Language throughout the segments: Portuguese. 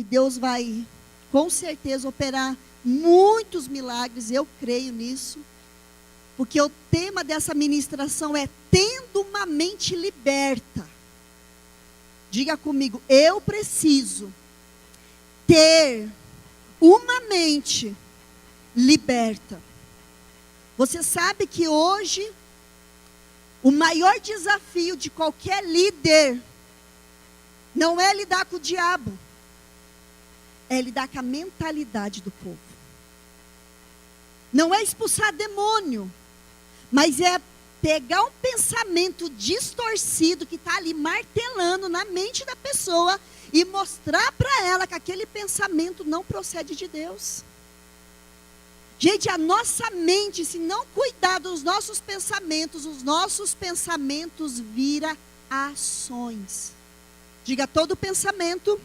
Deus vai, com certeza, operar muitos milagres, eu creio nisso. Porque o tema dessa ministração é tendo uma mente liberta. Diga comigo, eu preciso ter uma mente liberta. Você sabe que hoje o maior desafio de qualquer líder não é lidar com o diabo, é lidar com a mentalidade do povo. Não é expulsar demônio, mas é pegar um pensamento distorcido que está ali martelando na mente da pessoa e mostrar para ela que aquele pensamento não procede de Deus. Gente, a nossa mente, se não cuidar dos nossos pensamentos, os nossos pensamentos viram ações. Diga, todo pensamento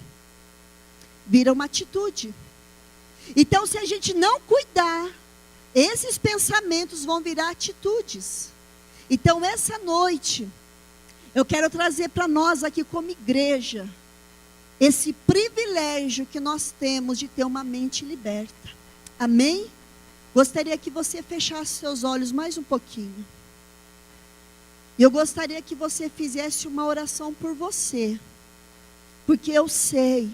vira uma atitude. Então, se a gente não cuidar, esses pensamentos vão virar atitudes. Então, essa noite, eu quero trazer para nós aqui como igreja, esse privilégio que nós temos de ter uma mente liberta. Amém? Gostaria que você fechasse seus olhos mais um pouquinho. E eu gostaria que você fizesse uma oração por você. Porque eu sei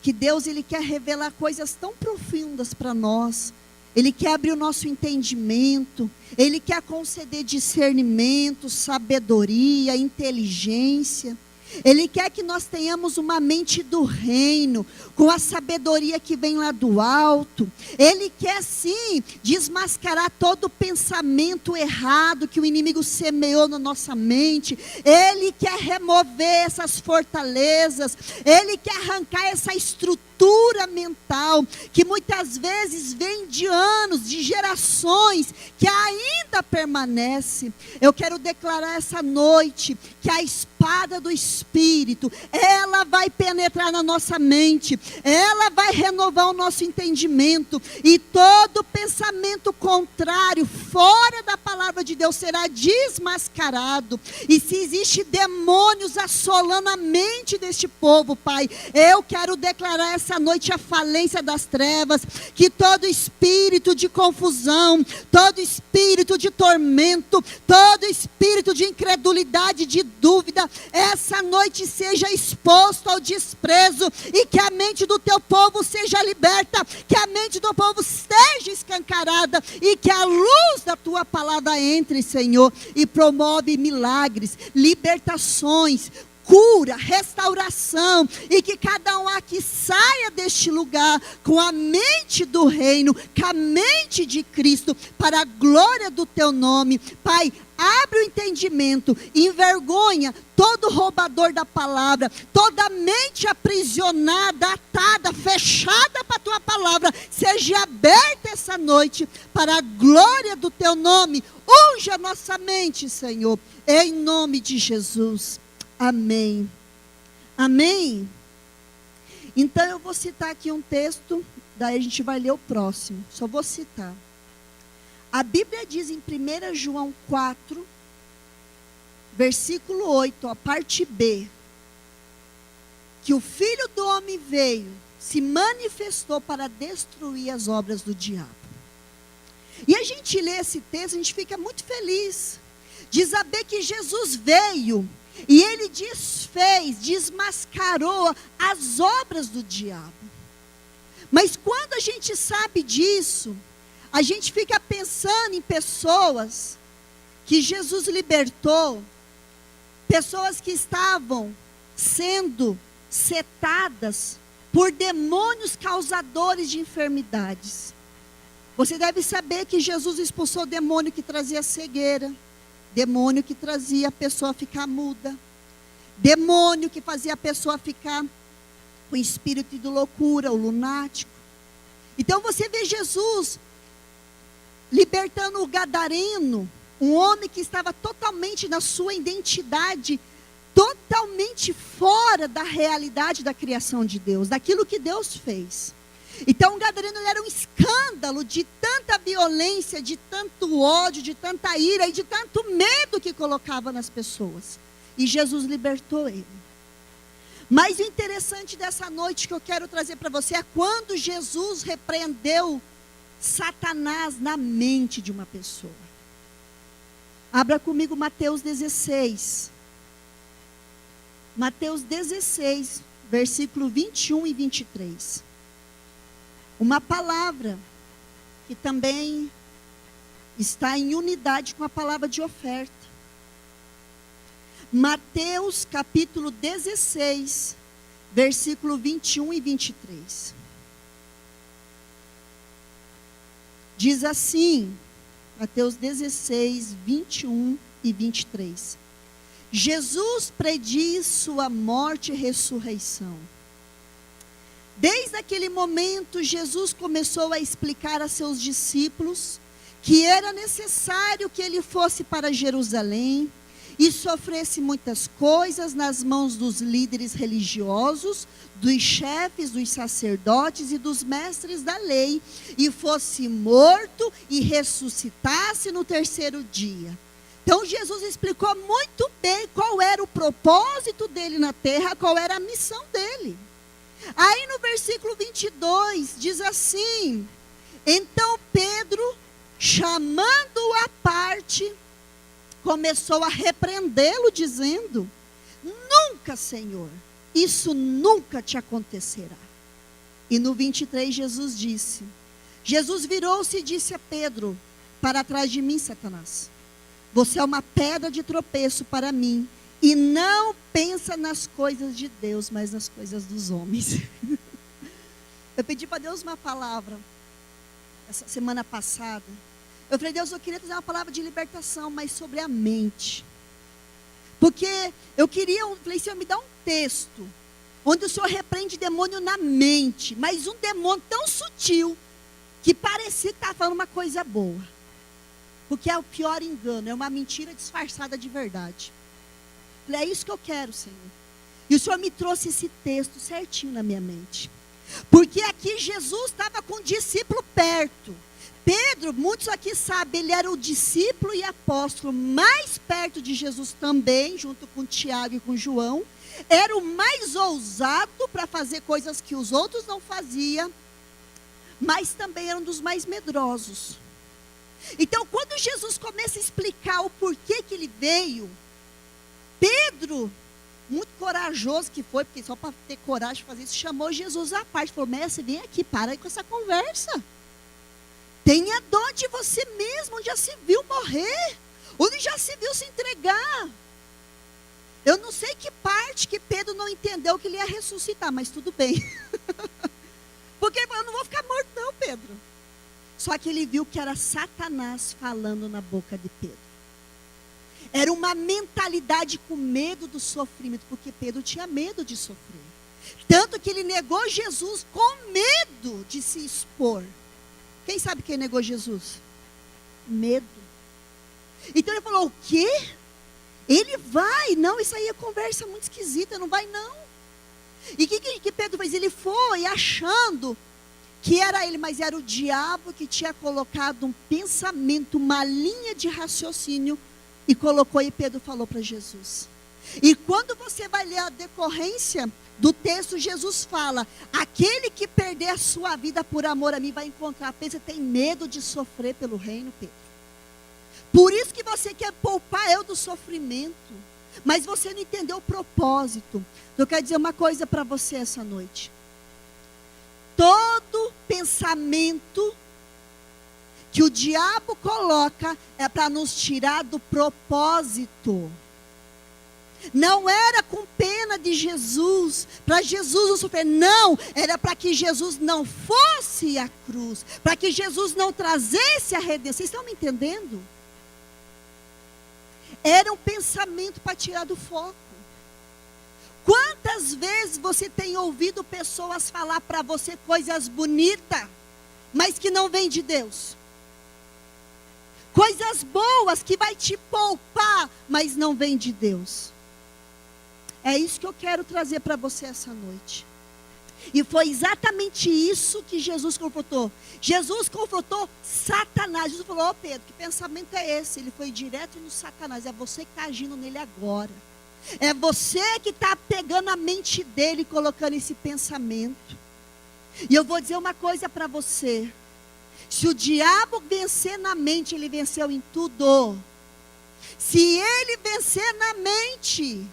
que Deus, Ele quer revelar coisas tão profundas para nós. Ele quer abrir o nosso entendimento. Ele quer conceder discernimento, sabedoria, inteligência. Ele quer que nós tenhamos uma mente do reino, com a sabedoria que vem lá do alto. Ele quer sim desmascarar todo pensamento errado que o inimigo semeou na nossa mente. Ele quer remover essas fortalezas. Ele quer arrancar essa estrutura mental que muitas vezes vem de anos, de gerações, que ainda permanece. Eu quero declarar essa noite que a espada do Espírito, ela vai penetrar na nossa mente, ela vai renovar o nosso entendimento, e todo pensamento contrário, fora da palavra de Deus, será desmascarado. E se existe demônios assolando a mente deste povo, Pai, eu quero declarar essa noite a falência das trevas, que todo espírito de confusão, todo espírito de tormento, todo espírito de incredulidade, de dúvida, essa noite seja exposto ao desprezo, e que a mente do teu povo seja liberta, que a mente do povo esteja escancarada, e que a luz da tua palavra entre, Senhor, e promove milagres, libertações, cura, restauração, e que cada um aqui saia deste lugar com a mente do reino, com a mente de Cristo, para a glória do teu nome. Pai, abre o entendimento, envergonha todo roubador da palavra, toda mente aprisionada, atada, fechada para a tua palavra, seja aberta essa noite para a glória do teu nome. Unja a nossa mente, Senhor, em nome de Jesus. Amém. Amém. Então eu vou citar aqui um texto, daí a gente vai ler o próximo. Só vou citar. A Bíblia diz em 1 João 4, versículo 8, a parte B, que o Filho do Homem veio, se manifestou para destruir as obras do diabo. E a gente lê esse texto, a gente fica muito feliz de saber que Jesus veio e Ele desfez, desmascarou as obras do diabo. Mas quando a gente sabe disso, a gente fica pensando em pessoas que Jesus libertou, pessoas que estavam sendo setadas por demônios causadores de enfermidades. Você deve saber que Jesus expulsou demônio que trazia cegueira, demônio que trazia a pessoa a ficar muda, demônio que fazia a pessoa ficar com espírito de loucura, o lunático. Então você vê Jesus libertando o gadareno, um homem que estava totalmente na sua identidade, totalmente fora da realidade da criação de Deus, daquilo que Deus fez. Então o gadareno era um escândalo de tanta violência, de tanto ódio, de tanta ira e de tanto medo que colocava nas pessoas. E Jesus libertou ele. Mas o interessante dessa noite que eu quero trazer para você é quando Jesus repreendeu Satanás na mente de uma pessoa. Abra comigo Mateus 16. Mateus 16, versículo 21 e 23. Uma palavra que também está em unidade com a palavra de oferta. Mateus capítulo 16, versículo 21 e 23. Diz assim, Mateus 16, 21 e 23. Jesus prediz sua morte e ressurreição. Desde aquele momento, Jesus começou a explicar a seus discípulos que era necessário que ele fosse para Jerusalém e sofresse muitas coisas nas mãos dos líderes religiosos, dos chefes, dos sacerdotes e dos mestres da lei, e fosse morto e ressuscitasse no terceiro dia. Então Jesus explicou muito bem qual era o propósito dele na terra, qual era a missão dele. Aí no versículo 22 diz assim: então Pedro, chamando-o à parte, começou a repreendê-lo, dizendo: nunca, Senhor, isso nunca te acontecerá. E no 23 Jesus virou-se e disse a Pedro: para trás de mim, Satanás, você é uma pedra de tropeço para mim, e não pensa nas coisas de Deus, mas nas coisas dos homens. Eu pedi para Deus uma palavra essa semana passada. Eu falei: Deus, eu queria trazer uma palavra de libertação, mas sobre a mente. Porque eu falei: Senhor, me dá um texto onde o Senhor repreende demônio na mente, mas um demônio tão sutil que parecia que estava falando uma coisa boa. Porque é o pior engano, é uma mentira disfarçada de verdade. Eu falei: é isso que eu quero, Senhor. E o Senhor me trouxe esse texto certinho na minha mente. Porque aqui Jesus estava com um discípulo perto. Pedro, muitos aqui sabem, ele era o discípulo e apóstolo mais perto de Jesus também, junto com Tiago e com João. Era o mais ousado para fazer coisas que os outros não faziam, mas também era um dos mais medrosos. Então, quando Jesus começa a explicar o porquê que ele veio, Pedro, muito corajoso que foi, porque só para ter coragem de fazer isso, chamou Jesus à parte, falou: mestre, vem aqui, para aí com essa conversa. Tenha dó de você mesmo, onde já se viu morrer, onde já se viu se entregar. Eu não sei que parte que Pedro não entendeu que ele ia ressuscitar, mas tudo bem. Porque ele falou: eu não vou ficar morto não, Pedro. Só que ele viu que era Satanás falando na boca de Pedro. Era uma mentalidade com medo do sofrimento, porque Pedro tinha medo de sofrer. Tanto que ele negou Jesus com medo de se expor. Quem sabe quem negou Jesus? Medo. Então ele falou: o quê? Ele vai? Não, isso aí é conversa muito esquisita, não vai não. E o que Pedro fez? Ele foi achando que era ele, mas era o diabo que tinha colocado um pensamento, uma linha de raciocínio, e colocou, e Pedro falou para Jesus. E quando você vai ler a decorrência do texto, Jesus fala: aquele que perder a sua vida por amor a mim vai encontrar. Pedro, você tem medo de sofrer pelo reino, Pedro? Por isso que você quer poupar eu do sofrimento, mas você não entendeu o propósito. Eu quero dizer uma coisa para você essa noite. Todo pensamento que o diabo coloca é para nos tirar do propósito. Não era com pena de Jesus, para Jesus não sofrer, não, era para que Jesus não fosse à cruz, para que Jesus não trazesse a redenção. Vocês estão me entendendo? Era um pensamento para tirar do foco. Quantas vezes você tem ouvido pessoas falar para você coisas bonitas, mas que não vêm de Deus? Coisas boas que vai te poupar, mas não vêm de Deus. É isso que eu quero trazer para você essa noite. E foi exatamente isso que Jesus confrontou. Jesus confrontou Satanás. Jesus falou: Pedro, que pensamento é esse? Ele foi direto no Satanás. É você que está agindo nele agora. É você que está pegando a mente dele e colocando esse pensamento. E eu vou dizer uma coisa para você. Se o diabo vencer na mente, ele venceu em tudo. Se ele vencer na mente,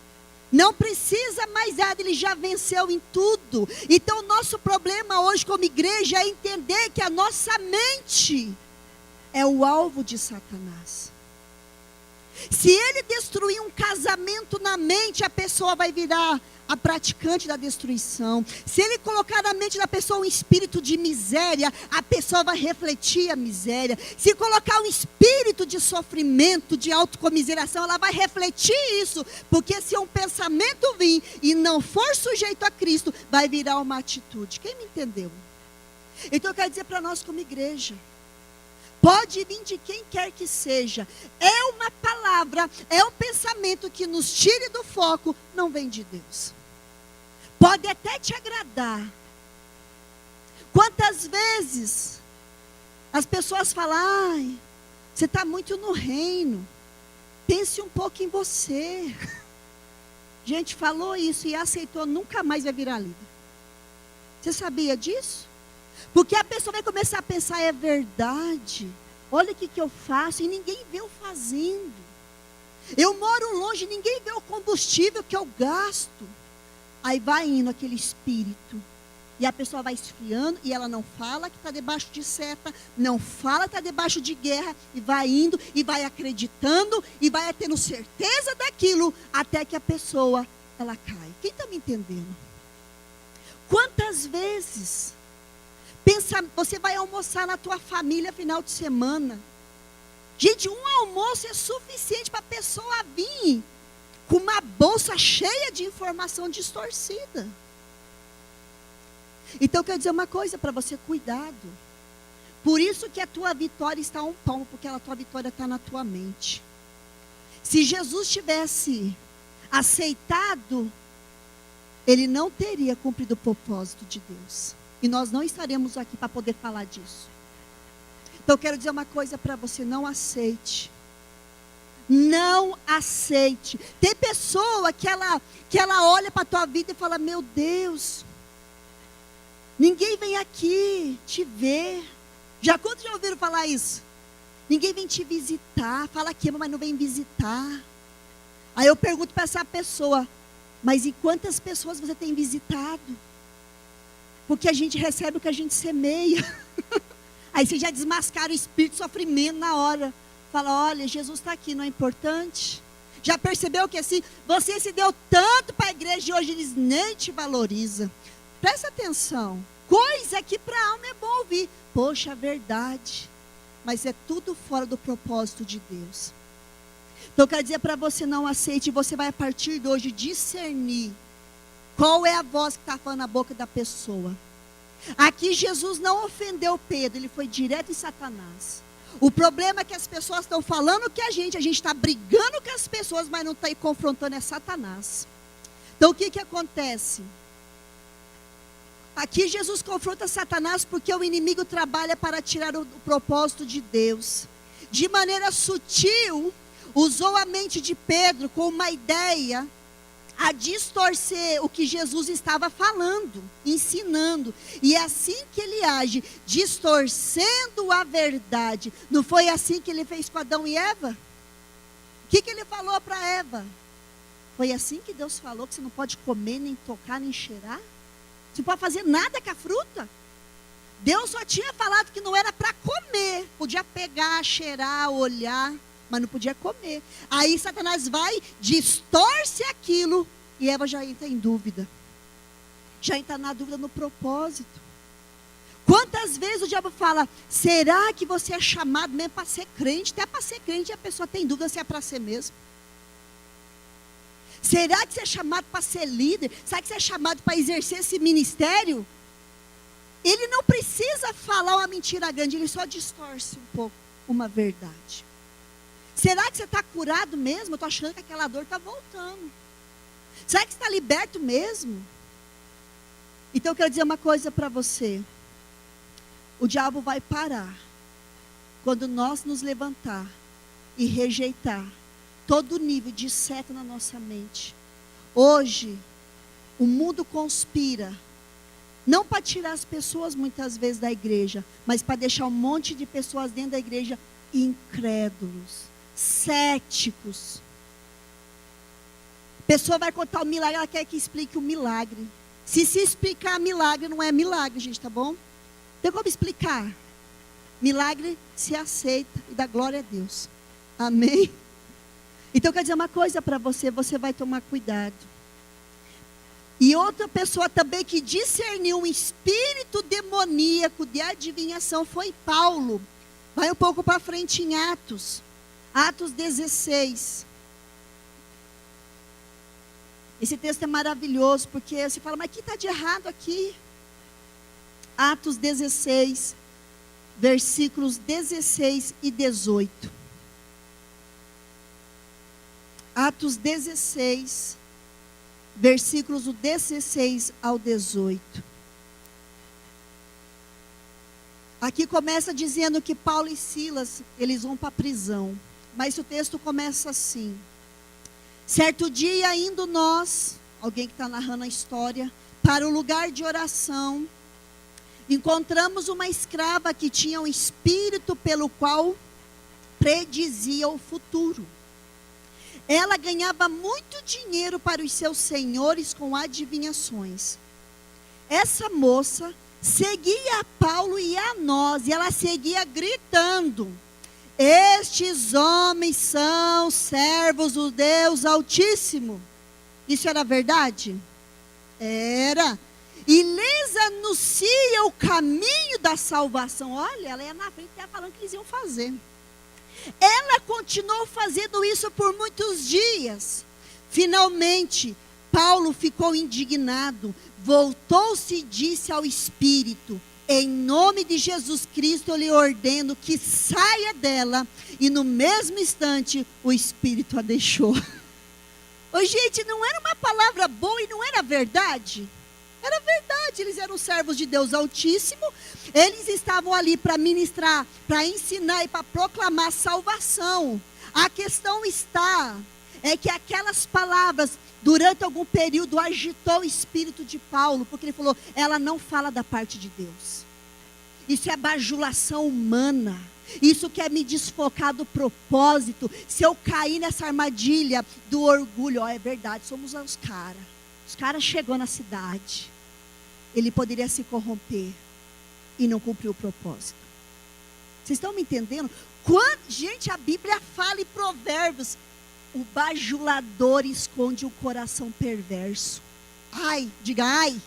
não precisa mais nada, ele já venceu em tudo. Então, o nosso problema hoje como igreja é entender que a nossa mente é o alvo de Satanás. Se ele destruir um casamento na mente, a pessoa vai virar a praticante da destruição. Se ele colocar na mente da pessoa um espírito de miséria, a pessoa vai refletir a miséria. Se colocar um espírito de sofrimento, de autocomiseração, ela vai refletir isso. Porque se um pensamento vir e não for sujeito a Cristo, vai virar uma atitude. Quem me entendeu? Então eu quero dizer para nós como igreja, pode vir de quem quer que seja, é uma palavra, é um pensamento que nos tire do foco, não vem de Deus. Pode até te agradar. Quantas vezes as pessoas falam, ai, você está muito no reino, pense um pouco em você. Gente, falou isso e aceitou, nunca mais vai virar líder. Você sabia disso? Porque a pessoa vai começar a pensar, é verdade, olha o que eu faço, e ninguém vê eu fazendo. Eu moro longe, ninguém vê o combustível que eu gasto. Aí vai indo aquele espírito, e a pessoa vai esfriando, e ela não fala que está debaixo de seta, não fala que está debaixo de guerra, e vai indo, e vai acreditando, e vai tendo certeza daquilo, até que a pessoa, ela cai. Quem está me entendendo? Quantas vezes... Pensa, você vai almoçar na tua família final de semana. Gente, um almoço é suficiente para a pessoa vir com uma bolsa cheia de informação distorcida. Então eu quero dizer uma coisa para você, cuidado. Por isso que a tua vitória está a um palmo, porque a tua vitória está na tua mente. Se Jesus tivesse aceitado, ele não teria cumprido o propósito de Deus. E nós não estaremos aqui para poder falar disso. Então eu quero dizer uma coisa para você, não aceite. Não aceite. Tem pessoa que ela olha para a tua vida e fala, meu Deus, ninguém vem aqui te ver. Quantos já ouviram falar isso? Ninguém vem te visitar, fala que ama, mas não vem visitar. Aí eu pergunto para essa pessoa, mas e quantas pessoas você tem visitado? Porque a gente recebe o que a gente semeia. Aí você já desmascara o espírito de sofrimento na hora. Fala, olha, Jesus está aqui, não é importante? Já percebeu que assim, você se deu tanto para a igreja e hoje eles nem te valorizam. Presta atenção. Coisa que para a alma é bom ouvir. Poxa, verdade. Mas é tudo fora do propósito de Deus. Então eu quero dizer para você, não aceite. Você vai a partir de hoje discernir qual é a voz que está falando na boca da pessoa. Aqui Jesus não ofendeu Pedro, ele foi direto em Satanás. O problema é que as pessoas estão falando que a gente está brigando com as pessoas, mas não está confrontando é Satanás. Então o que acontece? Aqui Jesus confronta Satanás porque o inimigo trabalha para tirar o propósito de Deus. De maneira sutil, usou a mente de Pedro com uma ideia a distorcer o que Jesus estava falando, ensinando. E é assim que ele age, distorcendo a verdade. Não foi assim que ele fez com Adão e Eva? O que ele falou para Eva? Foi assim que Deus falou que você não pode comer, nem tocar, nem cheirar? Você não pode fazer nada com a fruta? Deus só tinha falado que não era para comer. Podia pegar, cheirar, olhar, mas não podia comer. Aí Satanás vai, distorce aquilo, e Eva já entra em dúvida. Já entra na dúvida no propósito. Quantas vezes o diabo fala, será que você é chamado mesmo para ser crente? Até para ser crente a pessoa tem dúvida se é para ser mesmo. Será que você é chamado para ser líder? Será que você é chamado para exercer esse ministério? Ele não precisa falar uma mentira grande, ele só distorce um pouco uma verdade. Será que você está curado mesmo? Eu estou achando que aquela dor está voltando. Será que você está liberto mesmo? Então eu quero dizer uma coisa para você. O diabo vai parar quando nós nos levantar e rejeitar todo nível de seta na nossa mente. Hoje, o mundo conspira, não para tirar as pessoas muitas vezes da igreja, mas para deixar um monte de pessoas dentro da igreja incrédulos, céticos. A pessoa vai contar o milagre, ela quer que explique o milagre. Se explicar milagre, não é milagre, gente, tá bom? Tem como explicar? Milagre se aceita e dá glória a Deus. Amém? Então, eu quero dizer uma coisa para você, você vai tomar cuidado. E outra pessoa também que discerniu um espírito demoníaco de adivinhação foi Paulo. Vai um pouco para frente em Atos. Atos 16. Esse texto é maravilhoso, porque você fala, mas o que está de errado aqui? Atos 16, versículos 16 e 18. Atos 16, versículos do 16 ao 18. Aqui começa dizendo que Paulo e Silas, eles vão para a prisão. Mas o texto começa assim. Certo dia, indo nós, alguém que está narrando a história, para o lugar de oração, encontramos uma escrava que tinha um espírito pelo qual predizia o futuro. Ela ganhava muito dinheiro para os seus senhores com adivinhações. Essa moça seguia a Paulo e a nós, e ela seguia gritando: estes homens são servos do Deus Altíssimo. Isso era verdade? Era. E lhes anuncia o caminho da salvação. Olha, ela ia na frente e ia falando o que eles iam fazer. Ela continuou fazendo isso por muitos dias. Finalmente, Paulo ficou indignado, voltou-se e disse ao Espírito: em nome de Jesus Cristo eu lhe ordeno que saia dela. E no mesmo instante o Espírito a deixou. Ô, gente, não era uma palavra boa e não era verdade? Era verdade, eles eram servos de Deus Altíssimo. Eles estavam ali para ministrar, para ensinar e para proclamar salvação. A questão é que aquelas palavras, durante algum período, agitou o espírito de Paulo, porque ele falou, ela não fala da parte de Deus. Isso é bajulação humana. Isso quer me desfocar do propósito. Se eu cair nessa armadilha do orgulho, é verdade, somos os caras. Os caras chegou na cidade. Ele poderia se corromper e não cumpriu o propósito. Vocês estão me entendendo? Gente, a Bíblia fala em Provérbios: o bajulador esconde um coração perverso. Ai, diga ai.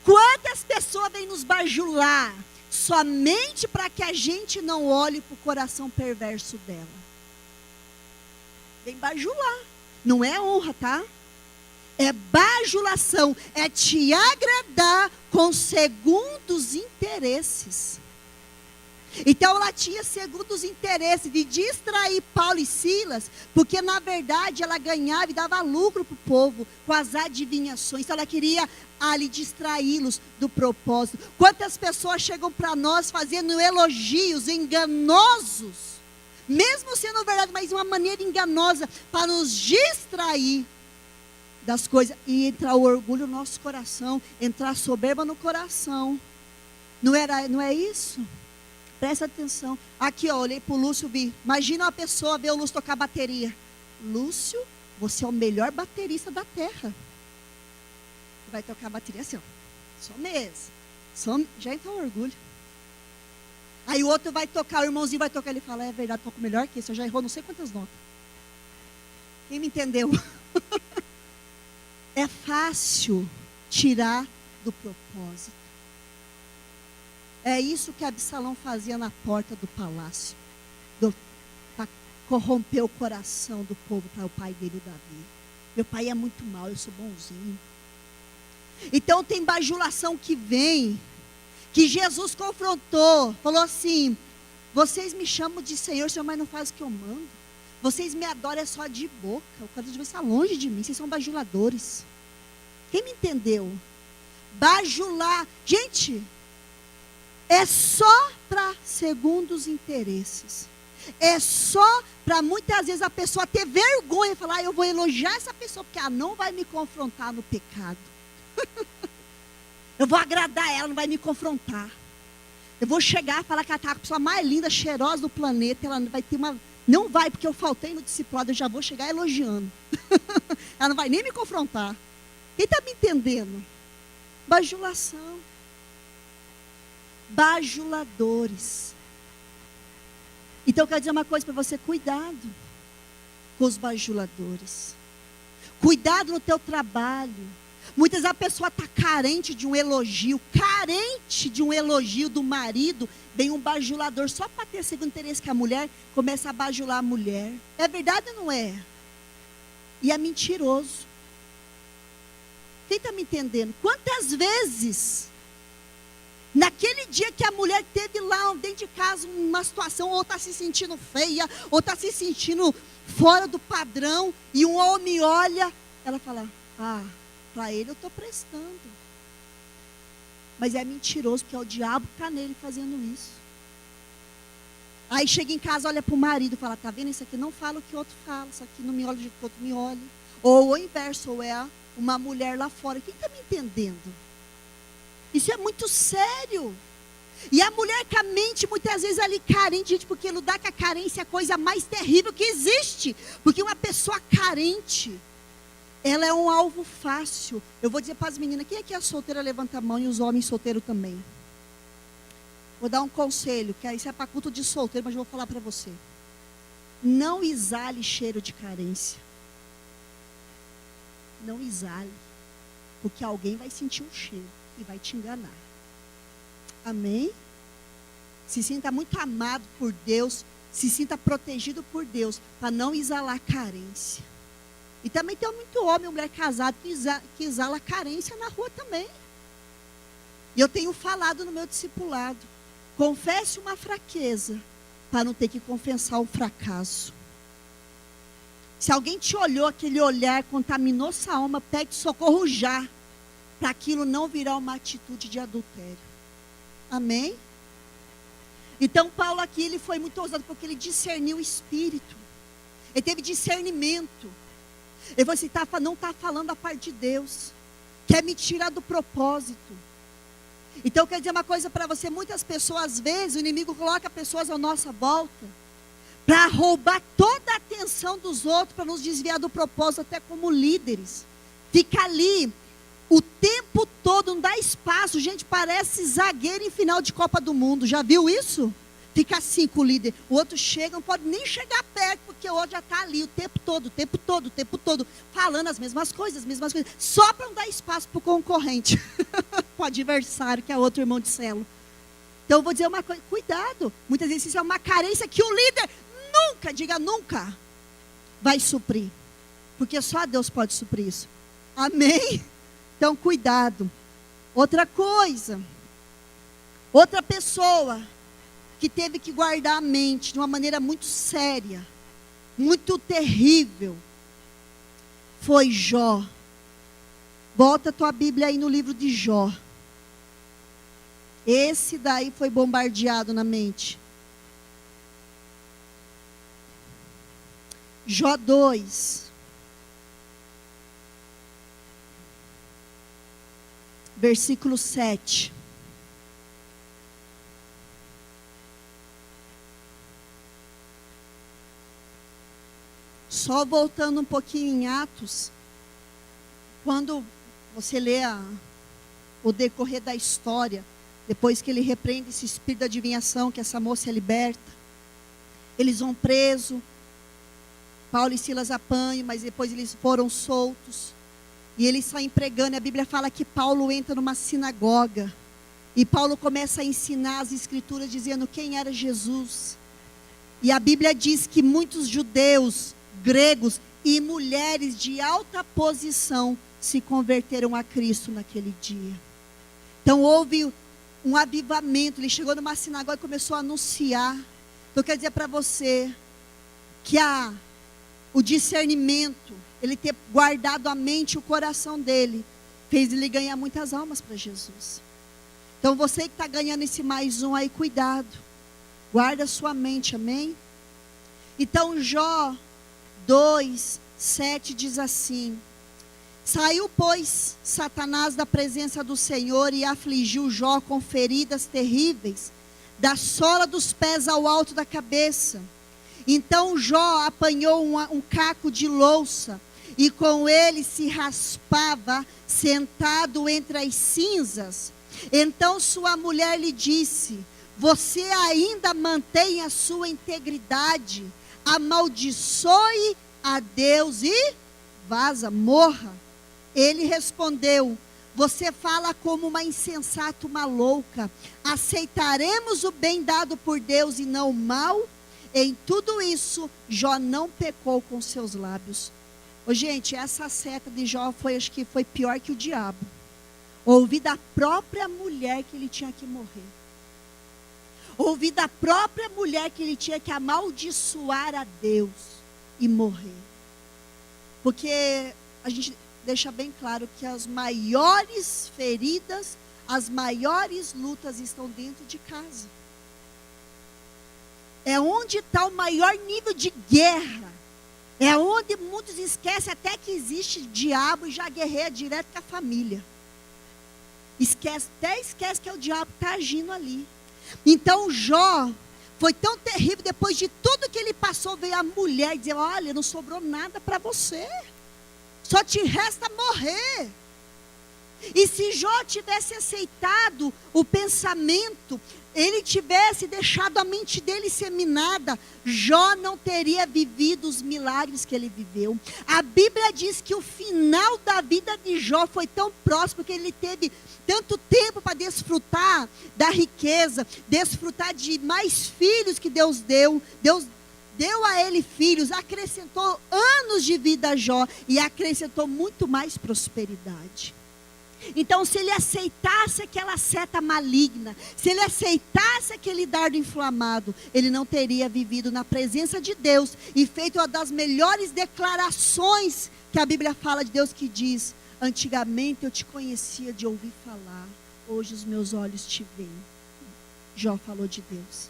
Quantas pessoas vêm nos bajular somente para que a gente não olhe para o coração perverso dela? Vem bajular. Não é honra, tá? É bajulação, é te agradar com segundos interesses. Então ela tinha segundos interesses de distrair Paulo e Silas, porque na verdade ela ganhava e dava lucro para o povo com as adivinhações. Então ela queria ali distraí-los do propósito. Quantas pessoas chegam para nós fazendo elogios enganosos, mesmo sendo verdade, mas de uma maneira enganosa, para nos distrair das coisas, e entrar o orgulho no nosso coração, entrar a soberba no coração. Não é isso? Presta atenção. Aqui, ó, olhei para o Lúcio, vi. Imagina uma pessoa ver o Lúcio tocar bateria. Lúcio, você é o melhor baterista da terra. Vai tocar bateria assim, ó. Só mesmo. Já entrou o orgulho. Aí o outro vai tocar, o irmãozinho vai tocar, ele fala, é verdade, toco melhor que esse, eu já errou não sei quantas notas. Quem me entendeu? É fácil tirar do propósito. É isso que Absalão fazia na porta do palácio. Para corromper o coração do povo para o pai dele, o Davi. Meu pai é muito mau, eu sou bonzinho. Então tem bajulação que vem, que Jesus confrontou. Falou assim, vocês me chamam de Senhor, Senhor, mas não faz o que eu mando. Vocês me adoram só de boca. O cara de vocês está longe de mim. Vocês são bajuladores. Quem me entendeu? Bajular. Gente, é só para segundos interesses. É só para muitas vezes a pessoa ter vergonha e falar, eu vou elogiar essa pessoa, porque ela não vai me confrontar no pecado. Eu vou agradar ela, não vai me confrontar. Eu vou chegar e falar que ela está a pessoa mais linda, cheirosa do planeta. Ela vai ter uma... Não vai, porque eu faltei no discipulado, eu já vou chegar elogiando. Ela não vai nem me confrontar. Quem está me entendendo? Bajulação. Bajuladores. Então eu quero dizer uma coisa para você, cuidado com os bajuladores. Cuidado no teu trabalho. Muitas vezes a pessoa está carente de um elogio do marido, vem um bajulador só para ter segundo interesse que a mulher começa a bajular a mulher. É verdade ou não é? E é mentiroso. Quem está me entendendo? Quantas vezes, naquele dia que a mulher teve lá dentro de casa uma situação, ou está se sentindo feia, ou está se sentindo fora do padrão, e um homem olha, ela fala, para ele eu estou prestando. Mas é mentiroso, porque é o diabo que está nele fazendo isso. Aí chega em casa, olha para o marido e fala, está vendo, isso aqui não fala o que o outro fala, isso aqui não me olha do jeito que o outro me olha. Ou o inverso, ou é uma mulher lá fora. Quem está me entendendo? Isso é muito sério. E a mulher com a mente muitas vezes ali carente, gente, porque lidar com a carência é a coisa mais terrível que existe. Porque uma pessoa carente, ela é um alvo fácil. Eu vou dizer para as meninas, quem aqui é solteira, levanta a mão, e os homens solteiros também. Vou dar um conselho, que isso é para culto de solteiro, mas eu vou falar para você. Não exale cheiro de carência. Não exale. Porque alguém vai sentir o cheiro e vai te enganar. Amém? Se sinta muito amado por Deus, se sinta protegido por Deus, para não exalar carência. E também tem muito homem ou mulher casado que exala carência na rua também. E eu tenho falado no meu discipulado, confesse uma fraqueza, para não ter que confessar um fracasso. Se alguém te olhou, aquele olhar contaminou sua alma, pede socorro já, para aquilo não virar uma atitude de adultério. Amém? Então Paulo aqui, ele foi muito ousado, porque ele discerniu o espírito. Ele teve discernimento. Ele falou assim, não está falando a parte de Deus. Quer me tirar do propósito. Então eu quero dizer uma coisa para você. Muitas pessoas, às vezes, o inimigo coloca pessoas à nossa volta para roubar toda a atenção dos outros, para nos desviar do propósito, até como líderes. Fica ali o tempo todo, não dá espaço. Gente, parece zagueiro em final de Copa do Mundo. Já viu isso? Fica assim com o líder. O outro chega, não pode nem chegar perto, porque o outro já está ali o tempo todo, falando as mesmas coisas, só para não dar espaço para o concorrente, para o adversário, que é outro irmão de célula. Então eu vou dizer uma coisa, cuidado. Muitas vezes isso é uma carência que o líder nunca vai suprir. Porque só Deus pode suprir isso. Amém? Então cuidado. Outra coisa. Outra pessoa que teve que guardar a mente de uma maneira muito séria, muito terrível, foi Jó. Volta a tua Bíblia aí no livro de Jó. Esse daí foi bombardeado na mente. Jó 2. Versículo 7. Só voltando um pouquinho em Atos, quando você lê o decorrer da história, depois que ele repreende esse espírito de adivinhação, que essa moça é liberta, eles vão presos, Paulo e Silas apanham, mas depois eles foram soltos, e eles saem pregando. A Bíblia fala que Paulo entra numa sinagoga, e Paulo começa a ensinar as escrituras, dizendo quem era Jesus. E a Bíblia diz que muitos judeus, gregos e mulheres de alta posição se converteram a Cristo naquele dia. Então houve um avivamento. Ele chegou numa sinagoga e começou a anunciar. Então eu quero dizer para você que o discernimento, ele ter guardado a mente e o coração dele, fez ele ganhar muitas almas para Jesus. Então você que está ganhando esse mais um aí, cuidado. Guarda a sua mente, amém? Então Jó 2:7 diz assim: saiu, pois, Satanás da presença do Senhor e afligiu Jó com feridas terríveis, da sola dos pés ao alto da cabeça. Então Jó apanhou um caco de louça, e com ele se raspava, sentado entre as cinzas. Então sua mulher lhe disse: você ainda mantém a sua integridade, amaldiçoe a Deus e vaza, morra. Ele respondeu: você fala como uma insensata, uma louca. Aceitaremos o bem dado por Deus e não o mal? Em tudo isso, Jó não pecou com seus lábios. Ô, gente, essa seta de Jó acho que foi pior que o diabo. Ouvi da própria mulher que ele tinha que morrer. Ouvi da própria mulher que ele tinha que amaldiçoar a Deus e morrer. Porque a gente deixa bem claro que as maiores feridas, as maiores lutas estão dentro de casa. É onde está o maior nível de guerra. É onde muitos esquecem até que existe diabo e já guerreia direto com a família. Até esquece que é o diabo que está agindo ali. Então Jó foi tão terrível, depois de tudo que ele passou, veio a mulher dizer: olha, não sobrou nada para você. Só te resta morrer. E se Jó tivesse aceitado o pensamento, ele tivesse deixado a mente dele seminada, Jó não teria vivido os milagres que ele viveu. A Bíblia diz que o final da vida de Jó foi tão próximo que ele teve tanto tempo para desfrutar da riqueza, desfrutar de mais filhos que Deus deu. Deus deu a ele filhos, acrescentou anos de vida a Jó e acrescentou muito mais prosperidade. Então, se ele aceitasse aquela seta maligna, se ele aceitasse aquele dardo inflamado, ele não teria vivido na presença de Deus e feito uma das melhores declarações que a Bíblia fala de Deus, que diz: antigamente eu te conhecia de ouvir falar, hoje os meus olhos te veem. Jó falou de Deus.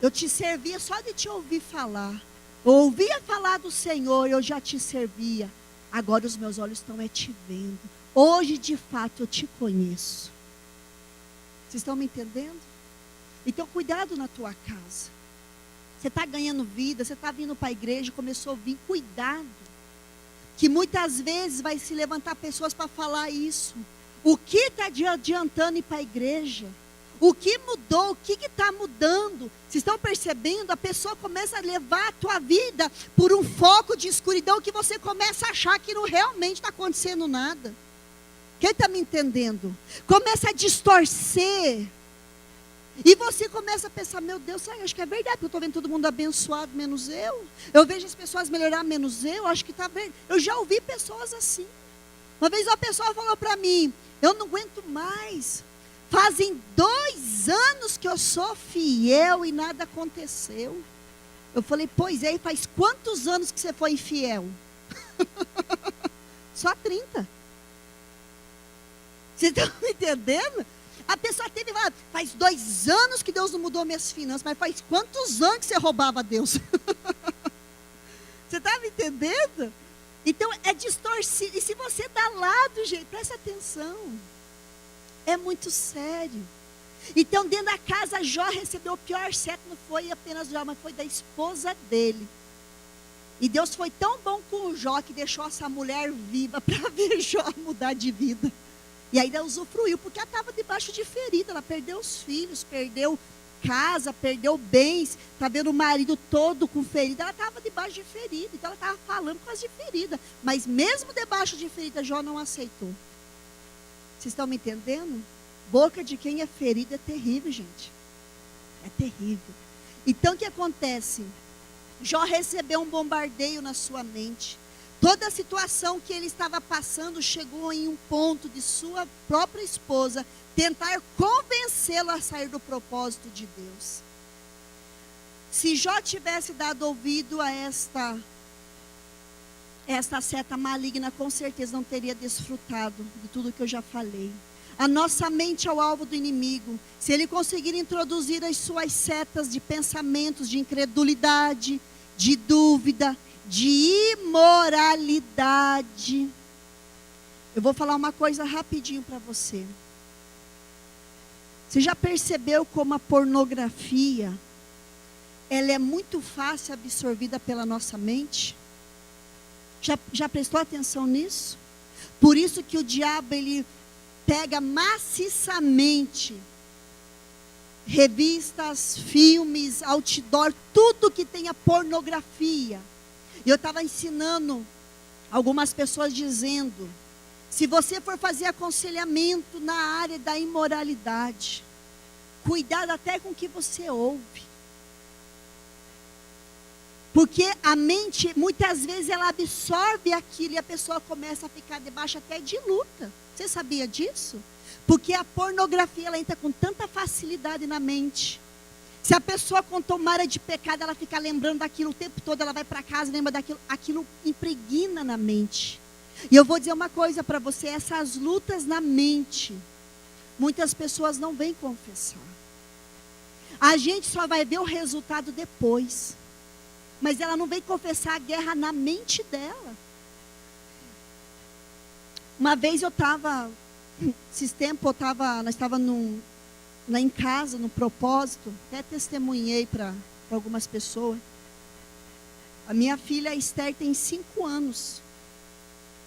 Eu te servia só de te ouvir falar. Eu ouvia falar do Senhor, eu já te servia. Agora os meus olhos estão te vendo. Hoje, de fato, eu te conheço. Vocês estão me entendendo? Então, cuidado na tua casa. Você está ganhando vida, você está vindo para a igreja, começou a vir, cuidado. Que muitas vezes vai se levantar pessoas para falar isso. O que está adiantando ir para a igreja? O que mudou? O que está mudando? Vocês estão percebendo? A pessoa começa a levar a tua vida por um foco de escuridão que você começa a achar que não realmente está acontecendo nada. Quem está me entendendo? Começa a distorcer. E você começa a pensar: meu Deus, acho que é verdade, porque eu estou vendo todo mundo abençoado, menos eu. Eu vejo as pessoas melhorar, menos eu. Acho que está vendo. Eu já ouvi pessoas assim. Uma vez uma pessoa falou para mim: eu não aguento mais. Fazem 2 anos que eu sou fiel e nada aconteceu. Eu falei: pois é, e faz quantos anos que você foi infiel? Só 30. Vocês estão me entendendo? A pessoa teve, faz 2 anos que Deus não mudou minhas finanças, mas faz quantos anos que você roubava a Deus? Você está me entendendo? Então é distorcido. E se você dá lado, gente, presta atenção. É muito sério. Então, dentro da casa, Jó recebeu o pior seta, não foi apenas Jó, mas foi da esposa dele. E Deus foi tão bom com o Jó que deixou essa mulher viva para ver Jó mudar de vida. E ainda usufruiu, porque ela estava debaixo de ferida. Ela perdeu os filhos, perdeu casa, perdeu bens. Está vendo o marido todo com ferida. Ela estava debaixo de ferida. Então ela estava falando por causa de ferida. Mas mesmo debaixo de ferida, Jó não aceitou. Vocês estão me entendendo? Boca de quem é ferido é terrível, gente. É terrível. Então o que acontece? Jó recebeu um bombardeio na sua mente. Toda a situação que ele estava passando chegou em um ponto de sua própria esposa tentar convencê-lo a sair do propósito de Deus. Se Jó tivesse dado ouvido a esta seta maligna, com certeza não teria desfrutado de tudo que eu já falei. A nossa mente é o alvo do inimigo. Se ele conseguir introduzir as suas setas de pensamentos, de incredulidade, de dúvida, de imoralidade. Eu vou falar uma coisa rapidinho para você. Você já percebeu como a pornografia, ela é muito fácil absorvida pela nossa mente? Já prestou atenção nisso? Por isso que o diabo, ele pega maciçamente revistas, filmes, outdoor, tudo que tenha pornografia. E eu estava ensinando algumas pessoas dizendo, se você for fazer aconselhamento na área da imoralidade, cuidado até com o que você ouve. Porque a mente, muitas vezes, ela absorve aquilo e a pessoa começa a ficar debaixo até de luta. Você sabia disso? Porque a pornografia, ela entra com tanta facilidade na mente. Se a pessoa contou uma área de pecado, ela fica lembrando daquilo o tempo todo, ela vai para casa e lembra daquilo, aquilo impregna na mente. E eu vou dizer uma coisa para você, essas lutas na mente, muitas pessoas não vêm confessar. A gente só vai ver o resultado depois. Mas ela não vem confessar a guerra na mente dela. Uma vez eu estava, esses tempos nós estávamos lá em casa, no propósito, até testemunhei para algumas pessoas. A minha filha Esther tem 5 anos.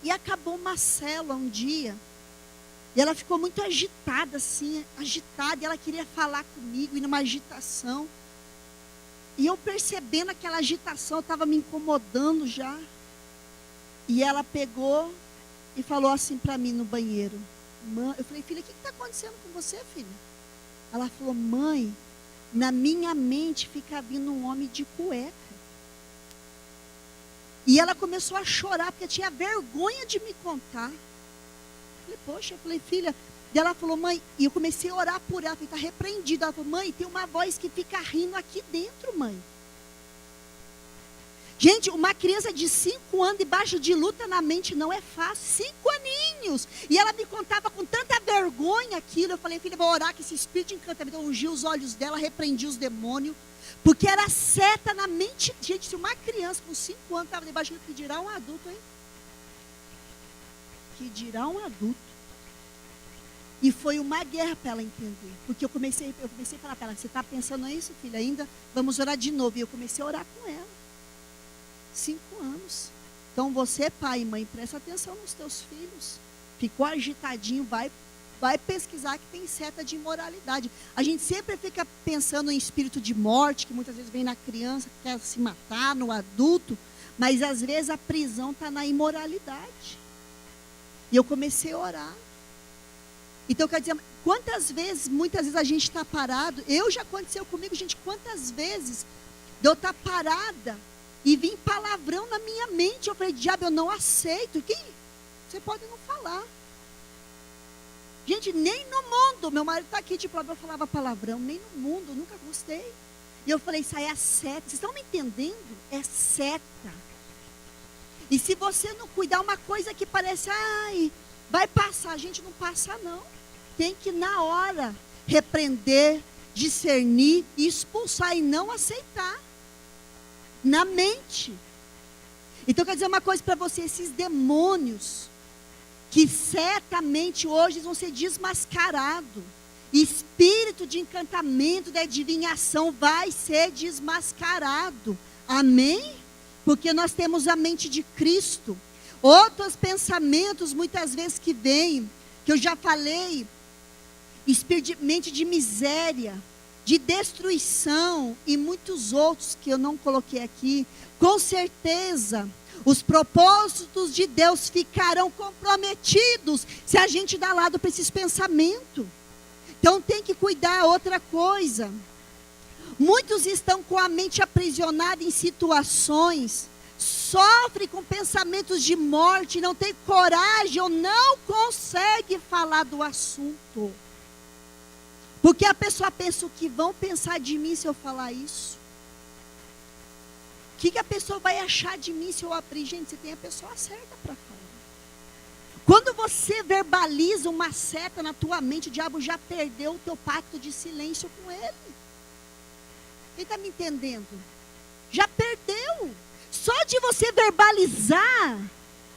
E acabou uma célula um dia. E ela ficou muito agitada, assim, agitada. E ela queria falar comigo, e numa agitação. E eu percebendo aquela agitação, estava me incomodando já. E ela pegou e falou assim para mim no banheiro. Eu falei, filha, o que está acontecendo com você, filha? Ela falou, mãe, na minha mente fica vindo um homem de cueca. E ela começou a chorar, porque tinha vergonha de me contar. Eu falei, filha. E ela falou, mãe, e eu comecei a orar por ela, está repreendida. Ela falou, mãe, tem uma voz que fica rindo aqui dentro, mãe. Gente, uma criança de 5 anos debaixo de luta na mente não é fácil. 5 aninhos. E ela me contava com tanta vergonha aquilo. Eu falei, filha, vou orar que esse espírito de encantamento, eu ungi os olhos dela, repreendi os demônios. Porque era seta na mente. Gente, se uma criança com 5 anos estava debaixo de luta, que dirá um adulto, hein? Que dirá um adulto. E foi uma guerra para ela entender. Porque eu comecei a falar para ela, você está pensando nisso, filha? Ainda vamos orar de novo. E eu comecei a orar com ela. 5 anos. Então você, pai e mãe, presta atenção nos teus filhos. Ficou agitadinho, vai pesquisar que tem seta de imoralidade. A gente sempre fica pensando em espírito de morte, que muitas vezes vem na criança, que quer se matar, no adulto. Mas às vezes a prisão está na imoralidade. E eu comecei a orar. Então, quer dizer, muitas vezes a gente está parado. Já aconteceu comigo, gente, quantas vezes eu estar parada e vir palavrão na minha mente. Eu falei, diabo, eu não aceito. Você pode não falar. Gente, nem no mundo, meu marido está aqui, tipo, eu falava palavrão, nem no mundo, eu nunca gostei. E eu falei, isso aí é seta. Vocês estão me entendendo? É seta. E se você não cuidar, uma coisa que parece, vai passar, a gente não passa não. Tem que na hora repreender, discernir, expulsar e não aceitar. Na mente. Então quer dizer uma coisa para você, esses demônios, que certamente hoje vão ser desmascarados. Espírito de encantamento, da adivinhação vai ser desmascarado. Amém? Porque nós temos a mente de Cristo. Outros pensamentos, muitas vezes que vêm, que eu já falei, mente de miséria, de destruição e muitos outros que eu não coloquei aqui. Com certeza, os propósitos de Deus ficarão comprometidos se a gente dá lado para esses pensamentos. Então tem que cuidar. Outra coisa, muitos estão com a mente aprisionada em situações, sofre com pensamentos de morte, não tem coragem ou não consegue falar do assunto. Porque a pessoa pensa, o que vão pensar de mim se eu falar isso? O que a pessoa vai achar de mim se eu abrir? Gente, você tem a pessoa certa para falar. Quando você verbaliza uma seta na tua mente, o diabo já perdeu o teu pacto de silêncio com ele. Quem está me entendendo? Já perdeu. Só de você verbalizar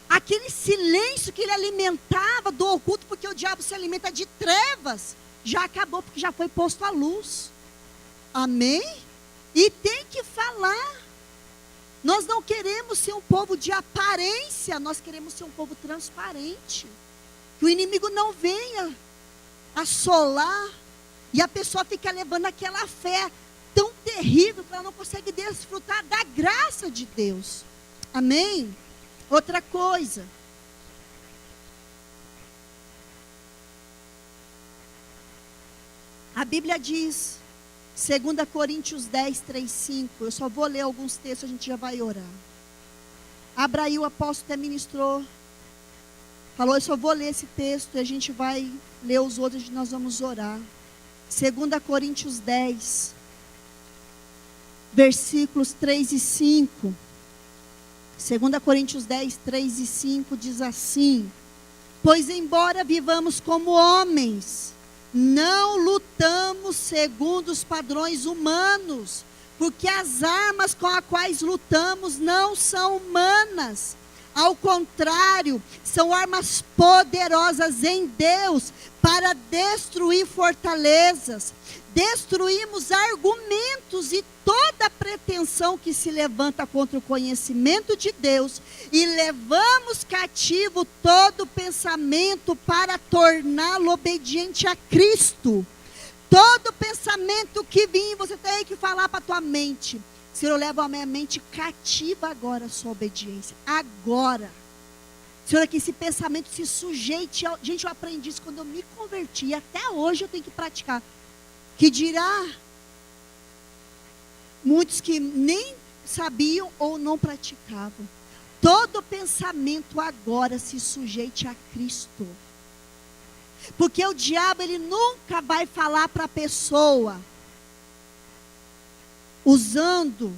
aquele silêncio que ele alimentava do oculto, porque o diabo se alimenta de trevas, já acabou, porque já foi posto à luz. Amém? E tem que falar. Nós não queremos ser um povo de aparência, nós queremos ser um povo transparente. Que o inimigo não venha assolar e a pessoa fica levando aquela fé tão terrível que ela não consegue desfrutar da graça de Deus. Amém? Outra coisa. A Bíblia diz, 2 Coríntios 10, 3, 5. Eu só vou ler alguns textos, a gente já vai orar. Abra aí, o apóstolo até ministrou. Falou, eu só vou ler esse texto e a gente vai ler os outros e nós vamos orar. 2 Coríntios 10, versículos 3 e 5. 2 Coríntios 10, 3 e 5 diz assim: pois embora vivamos como homens, não lutamos segundo os padrões humanos, porque as armas com as quais lutamos não são humanas. Ao contrário, são armas poderosas em Deus para destruir fortalezas. Destruímos argumentos e toda pretensão que se levanta contra o conhecimento de Deus e levamos cativo todo pensamento para torná-lo obediente a Cristo. Todo pensamento que vir, você tem que falar para a tua mente: Senhor, eu levo a minha mente cativa agora a sua obediência. Agora. Senhor, que esse pensamento se sujeite. Gente, eu aprendi isso quando eu me converti. E até hoje eu tenho que praticar. Que dirá muitos que nem sabiam ou não praticavam. Todo pensamento agora se sujeite a Cristo. Porque o diabo, ele nunca vai falar para a pessoa usando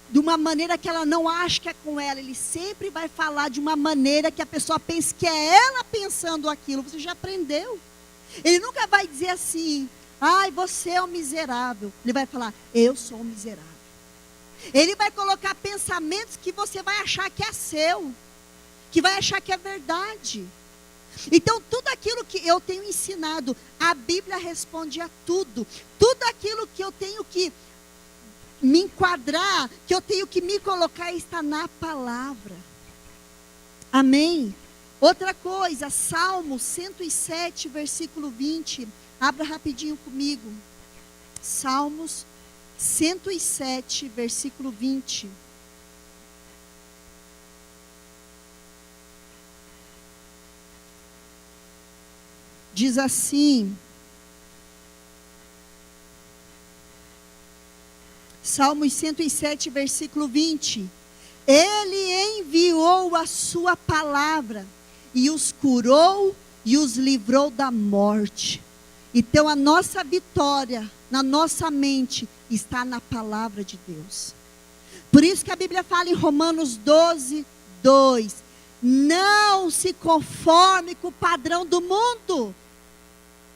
de uma maneira que ela não acha que é com ela. Ele sempre vai falar de uma maneira que a pessoa pense que é ela pensando aquilo. Você já aprendeu. Ele nunca vai dizer assim: ai, você é um miserável. Ele vai falar: eu sou um miserável. Ele vai colocar pensamentos que você vai achar que é seu, que vai achar que é verdade. Então, tudo aquilo que eu tenho ensinado, a Bíblia responde a tudo. Tudo aquilo que eu tenho que me enquadrar, que eu tenho que me colocar, está na palavra. Amém? Outra coisa, Salmo 107, versículo 20. Abra rapidinho comigo. Salmos 107, versículo 20. Diz assim: Salmos 107, versículo 20. Ele enviou a sua palavra e os curou e os livrou da morte. Então a nossa vitória na nossa mente está na palavra de Deus. Por isso que a Bíblia fala em Romanos 12, 2. Não se conforme com o padrão do mundo.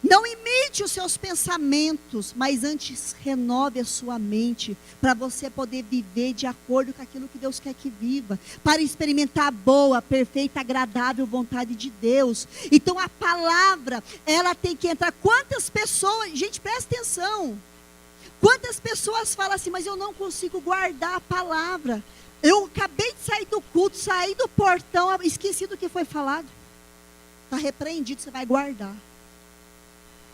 Não imite os seus pensamentos, mas antes renove a sua mente, para você poder viver de acordo com aquilo que Deus quer que viva, para experimentar a boa, perfeita, agradável vontade de Deus. Então a palavra, ela tem que entrar. Quantas pessoas, gente, presta atenção, quantas pessoas falam assim: mas eu não consigo guardar a palavra. Eu acabei de sair do culto, saí do portão, esqueci do que foi falado. Está repreendido, você vai guardar.